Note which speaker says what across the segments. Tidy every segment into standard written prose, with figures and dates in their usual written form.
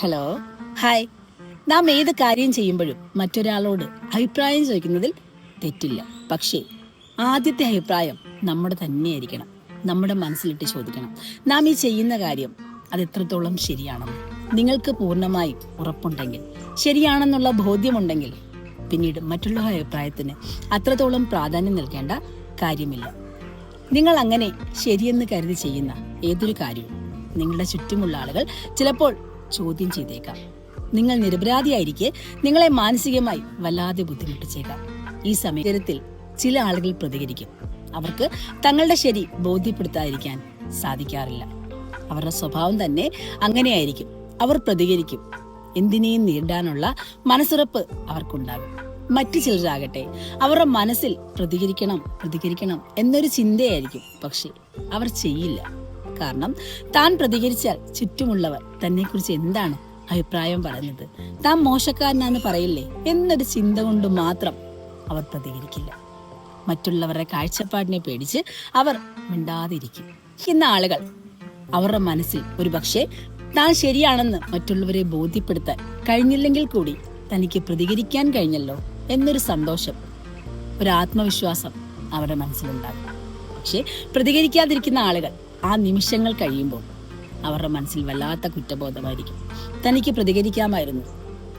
Speaker 1: Hello, hi. നാം ഏത് കാര്യം ചെയ്യുമ്പോഴും മറ്റൊരാളോട് അഭിപ്രായം ചോദിക്കുന്നതിൽ തെറ്റില്ല. പക്ഷേ ആദ്യത്തെ അഭിപ്രായം നമ്മുടെ തന്നെയായിരിക്കണം. നമ്മുടെ മനസ്സിലിട്ട് ചോദിക്കണം, നാം ഈ ചെയ്യുന്ന കാര്യം അത് എത്രത്തോളം ശരിയാണെന്ന്. നിങ്ങൾക്ക് പൂർണ്ണമായും ഉറപ്പുണ്ടെങ്കിൽ, ശരിയാണെന്നുള്ള ബോധ്യമുണ്ടെങ്കിൽ, പിന്നീട് മറ്റുള്ള അഭിപ്രായത്തിന് അത്രത്തോളം പ്രാധാന്യം നൽകേണ്ട കാര്യമില്ല. നിങ്ങൾ അങ്ങനെ ശരിയെന്ന് കരുതി ചെയ്യുന്ന ഏതൊരു കാര്യവും നിങ്ങളുടെ ചുറ്റുമുള്ള ആളുകൾ ചിലപ്പോൾ ചോദ്യം ചെയ്തേക്കാം. നിങ്ങൾ നിരപരാധിയായിരിക്കെ നിങ്ങളെ മാനസികമായി വല്ലാതെ ബുദ്ധിമുട്ടിച്ചേക്കാം. ഈ സമയത്തിൽ ചില ആളുകൾ പ്രതികരിക്കും. അവർക്ക് തങ്ങളുടെ ശരി ബോധ്യപ്പെടുത്താതിരിക്കാൻ സാധിക്കാറില്ല. അവരുടെ സ്വഭാവം തന്നെ അങ്ങനെയായിരിക്കും. അവർ പ്രതികരിക്കും. എന്തിനേയും നേരിടാനുള്ള മനസ്സുറപ്പ് അവർക്കുണ്ടാകും. മറ്റു ചിലരാകട്ടെ അവരുടെ മനസ്സിൽ പ്രതികരിക്കണം എന്നൊരു ചിന്തയായിരിക്കും. പക്ഷേ അവർ ചെയ്യില്ല. കാരണം താൻ പ്രതികരിച്ചാൽ ചുറ്റുമുള്ളവർ തന്നെക്കുറിച്ച് എന്താണ് അഭിപ്രായം പറയുന്നത്, താൻ മോശക്കാരനാന്ന് പറയില്ലേ എന്നൊരു ചിന്ത കൊണ്ട് മാത്രം അവർ പ്രതികരിക്കില്ല. മറ്റുള്ളവരുടെ കാഴ്ചപ്പാടിനെ പേടിച്ച് അവർ മിണ്ടാതിരിക്കും. ഇന്ന ആളുകൾ അവരുടെ മനസ്സിൽ ഒരുപക്ഷെ താൻ ശരിയാണെന്ന് മറ്റുള്ളവരെ ബോധ്യപ്പെടുത്താൻ കഴിഞ്ഞില്ലെങ്കിൽ കൂടി തനിക്ക് പ്രതികരിക്കാൻ കഴിഞ്ഞല്ലോ എന്നൊരു സന്തോഷം, ഒരു ആത്മവിശ്വാസം അവരുടെ മനസ്സിലുണ്ടാകും. പക്ഷെ പ്രതികരിക്കാതിരിക്കുന്ന ആളുകൾ ആ നിമിഷങ്ങൾ കഴിയുമ്പോൾ അവരുടെ മനസ്സിൽ വല്ലാത്ത കുറ്റബോധമായിരിക്കും. തനിക്ക് പ്രതികരിക്കാമായിരുന്നു,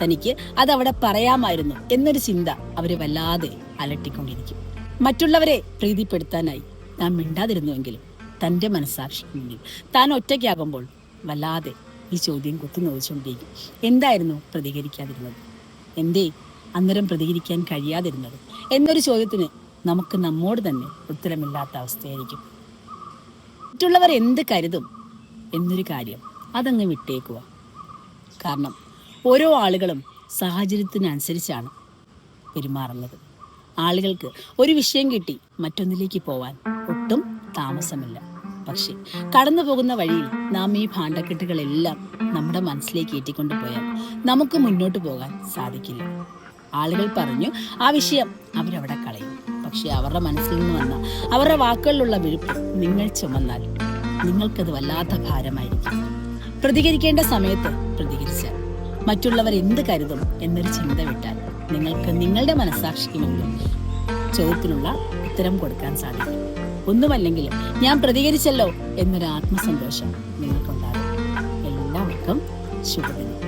Speaker 1: തനിക്ക് അതവിടെ പറയാമായിരുന്നു എന്നൊരു ചിന്ത അവരെ വല്ലാതെ അലട്ടിക്കൊണ്ടിരിക്കും. മറ്റുള്ളവരെ പ്രീതിപ്പെടുത്താനായി താൻ മിണ്ടാതിരുന്നുവെങ്കിലും തൻ്റെ മനസ്സാക്ഷിക്ക് മുന്നിൽ താൻ ഒറ്റയ്ക്കാകുമ്പോൾ വല്ലാതെ ഈ ചോദ്യം കുത്തിനോദിച്ചുകൊണ്ടിരിക്കും. എന്തായിരുന്നു പ്രതികരിക്കാതിരുന്നത്? എന്തേ അന്നേരം പ്രതികരിക്കാൻ കഴിയാതിരുന്നത് എന്നൊരു ചോദ്യത്തിന് നമുക്ക് നമ്മോട് തന്നെ ഉത്തരമില്ലാത്ത അവസ്ഥയായിരിക്കും. മറ്റുള്ളവർ എന്ത് കരുതും എന്നൊരു കാര്യം അതങ്ങ് വിട്ടേക്കുക. കാരണം ഓരോ ആളുകളും സാഹചര്യത്തിനനുസരിച്ചാണ് പെരുമാറുന്നത്. ആളുകൾക്ക് ഒരു വിഷയം കിട്ടി മറ്റൊന്നിലേക്ക് പോവാൻ ഒട്ടും താമസമില്ല. പക്ഷെ കടന്നു പോകുന്ന വഴിയിൽ നാം ഈ ഭാണ്ഡക്കെട്ടുകളെല്ലാം നമ്മുടെ മനസ്സിലേക്ക് ഏറ്റിക്കൊണ്ടു പോയാൽ നമുക്ക് മുന്നോട്ട് പോകാൻ സാധിക്കില്ല. ആളുകൾ പറഞ്ഞു ആ വിഷയം അവരവിടെ കളയും. പക്ഷെ അവരുടെ മനസ്സിൽ നിന്ന് വന്ന അവരുടെ വാക്കുകളിലുള്ള വിഴുപ്പ് നിങ്ങൾ ചുമന്നാൽ നിങ്ങൾക്കത് വല്ലാത്ത ഭാരമായിരിക്കും. പ്രതികരിക്കേണ്ട സമയത്ത് പ്രതികരിച്ചാൽ, മറ്റുള്ളവർ എന്ത് കരുതും എന്നൊരു ചിന്ത വിട്ടാൽ നിങ്ങൾക്ക് നിങ്ങളുടെ മനസ്സാക്ഷിക്ക് മുന്നിൽ ചോദ്യത്തിനുള്ള ഉത്തരം കൊടുക്കാൻ സാധിക്കും. ഒന്നുമല്ലെങ്കിലും ഞാൻ പ്രതികരിച്ചല്ലോ എന്നൊരു ആത്മസന്തോഷം നിങ്ങൾക്കുണ്ടാകും. എല്ലാവർക്കും ശുഭദിനം.